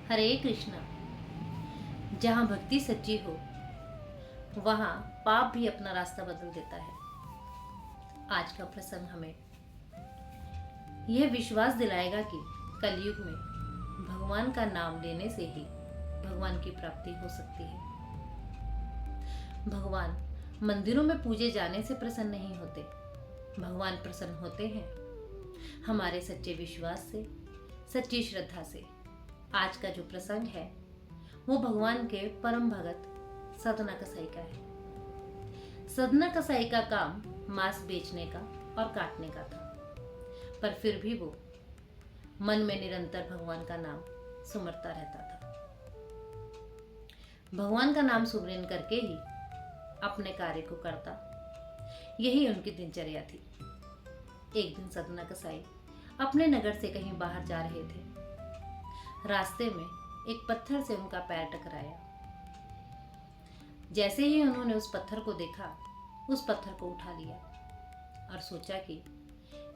हरे कृष्णा। जहाँ भक्ति सच्ची हो वहाँ पाप भी अपना रास्ता बदल देता है। आज का प्रसंग हमें यह विश्वास दिलाएगा कि कलयुग में भगवान का नाम लेने से ही भगवान की प्राप्ति हो सकती है। भगवान मंदिरों में पूजे जाने से प्रसन्न नहीं होते। भगवान प्रसन्न होते हैं हमारे सच्चे विश्वास से, सच्ची श्रद्धा से। आज का जो प्रसंग है वो भगवान के परम भगत सदना कसाई का है। सदना कसाई का काम मांस बेचने का और काटने का था, पर फिर भी वो मन में निरंतर भगवान का नाम सुमरता रहता था। भगवान का नाम सुमरन करके ही अपने कार्य को करता, यही उनकी दिनचर्या थी। एक दिन सदना कसाई अपने नगर से कहीं बाहर जा रहे थे। रास्ते में एक पत्थर से उनका पैर टकराया। जैसे ही उन्होंने उस पत्थर को देखा, उस पत्थर को उठा लिया और सोचा कि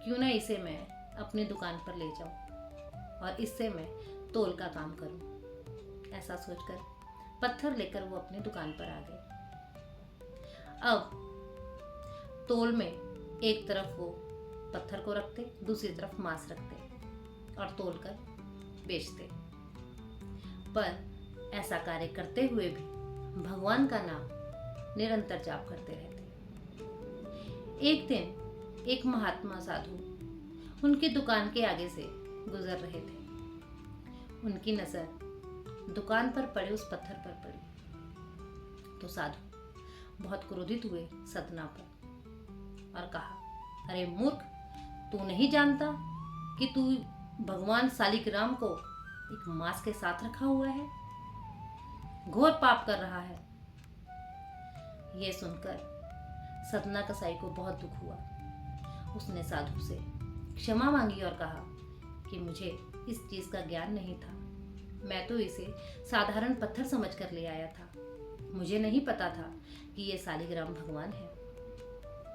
क्यों ना इसे मैं अपनी दुकान पर ले जाऊं और इससे मैं तोल का काम करूं। ऐसा सोचकर पत्थर लेकर वो अपनी दुकान पर आ गए। अब तोल में एक तरफ वो पत्थर को रखते, दूसरी तरफ मांस रखते और तोल कर बेचते। पर ऐसा कार्य करते हुए भी भगवान का नाम निरंतर जाप करते रहते। एक दिन एक महात्मा साधु उनकी दुकान के आगे से गुजर रहे थे। उनकी नजर दुकान पर पड़े उस पत्थर पर पड़ी तो साधु बहुत क्रोधित हुए सदना पर और कहा, अरे मूर्ख, तू नहीं जानता कि तू भगवान शालिग्राम को एक मांस के साथ रखा हुआ है? घोर पाप कर रहा है। यह सुनकर सदना कसाई को बहुत दुख हुआ। उसने साधु से क्षमा मांगी और कहा कि मुझे इस चीज का ज्ञान नहीं था। मैं तो इसे साधारण पत्थर समझकर ले आया था। मुझे नहीं पता था कि यह शालिग्राम भगवान है।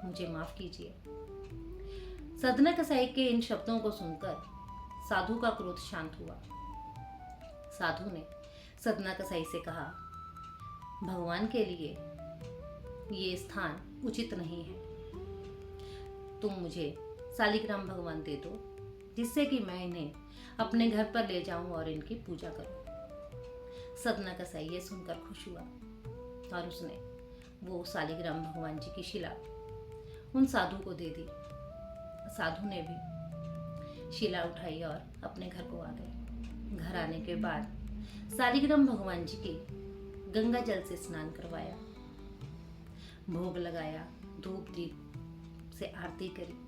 मुझे माफ कीजिए। सदना कसाई के इन शब्दों को सुनकर साधु का क्रोध शांत हुआ। साधु ने सदना कसाई से कहा, भगवान के लिए ये स्थान उचित नहीं है। तुम मुझे शालिग्राम भगवान दे दो, जिससे कि मैं इन्हें अपने घर पर ले जाऊं और इनकी पूजा करूं। सदना कसाई ये सुनकर खुश हुआ और उसने वो शालिग्राम भगवान जी की शिला उन साधु को दे दी। साधु ने भी शिला उठाई और अपने घर को आ गए। घर आने के बाद शालिग्राम भगवान जी की गंगा जल से स्नान करवाया, भोग लगाया, धूप दीप से आरती करी,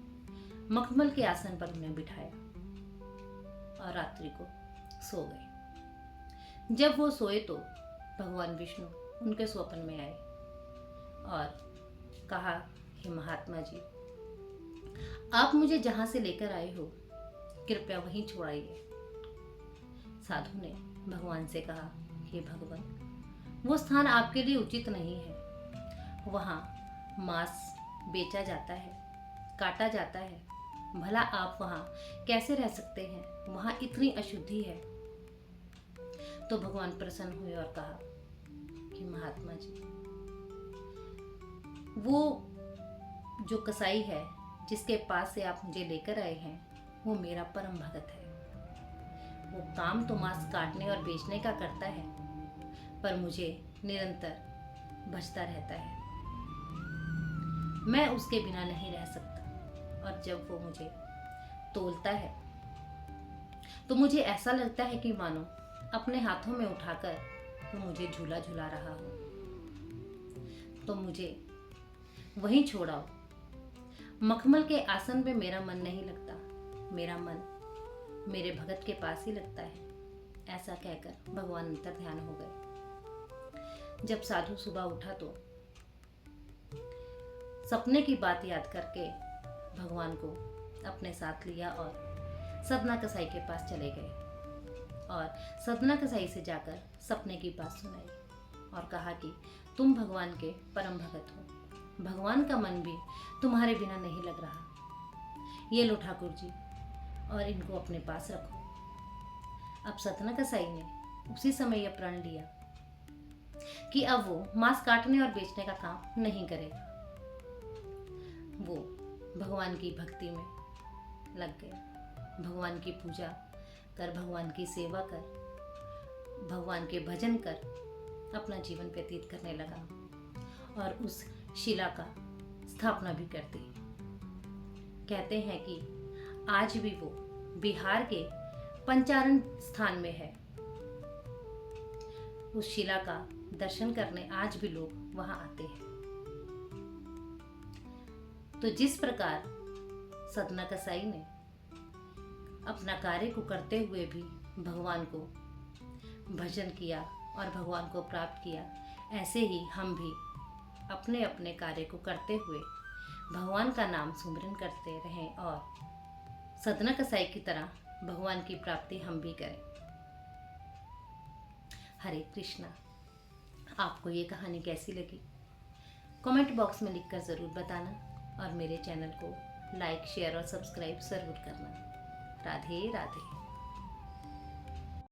मखमल के आसन पर उन्हें बिठाया और रात्रि को सो गए। जब वो सोए तो भगवान विष्णु उनके स्वप्न में आए और कहा, हे महात्मा जी, आप मुझे जहां से लेकर आए हो कृपया वहीं छोड़ाइए। साधु ने भगवान से कहा, हे भगवान, वो स्थान आपके लिए उचित नहीं है। वहाँ मांस बेचा जाता है, काटा जाता है। भला आप वहाँ कैसे रह सकते हैं? वहाँ इतनी अशुद्धि है। तो भगवान प्रसन्न हुए और कहा कि महात्मा जी, वो जो कसाई है जिसके पास से आप मुझे लेकर आए हैं, वो मेरा परम भगत है। वो काम तो मांस काटने और बेचने का करता है, पर मुझे निरंतर भजता रहता है। मैं उसके बिना नहीं रह सकता। और जब वो मुझे तोलता है तो मुझे ऐसा लगता है कि मानो अपने हाथों में उठाकर वो मुझे झूला झूला रहा हो। तो मुझे वहीं छोड़ाओ। मखमल के आसन पे मेरा मन नहीं लगता, मेरा मन मेरे भगत के पास ही लगता है। ऐसा कहकर भगवान अंतर ध्यान हो गए। जब साधु सुबह उठा तो सपने की बात याद करके भगवान को अपने साथ लिया और सदना कसाई के पास चले गए और सदना कसाई से जाकर सपने की बात सुनाई और कहा कि तुम भगवान के परम भगत हो। भगवान का मन भी तुम्हारे बिना नहीं लग रहा। ये लो ठाकुर जी, और इनको अपने पास रखो। अब सतना कसाई ने उसी समय यह प्रण लिया कि अब वो मांस काटने और बेचने का काम नहीं करेगा। वो भगवान की भक्ति में लग गया, भगवान की पूजा कर, भगवान की सेवा कर, भगवान के भजन कर अपना जीवन व्यतीत करने लगा और उस शिला का स्थापना भी कर दी। कहते हैं कि आज भी वो बिहार के पंचारण स्थान में है। उस शिला का दर्शन करने आज भी लोग वहां आते हैं। तो जिस प्रकार सदना कसाई ने अपना कार्य को करते हुए भी भगवान को भजन किया और भगवान को प्राप्त किया, ऐसे ही हम भी अपने अपने कार्य को करते हुए भगवान का नाम सुमिरन करते रहें और सदना कसाई की तरह भगवान की प्राप्ति हम भी करें। हरे कृष्णा। आपको ये कहानी कैसी लगी कमेंट बॉक्स में लिखकर ज़रूर बताना और मेरे चैनल को लाइक, शेयर और सब्सक्राइब ज़रूर करना। राधे राधे।